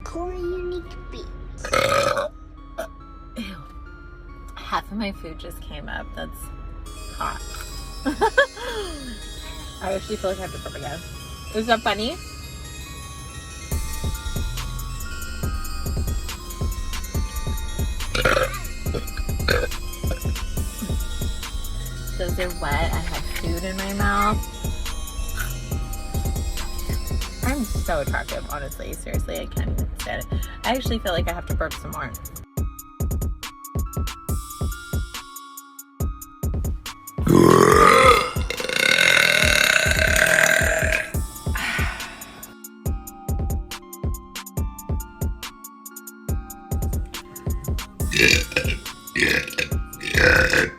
4 unique beats. Ew. Half of my food just came up. That's hot. I actually feel like I have to burp again. Is that funny? Those are wet. I have food in my mouth. I'm so attractive, honestly. Seriously, I can't even stand it. I actually feel like I have to burp some more. Yeah.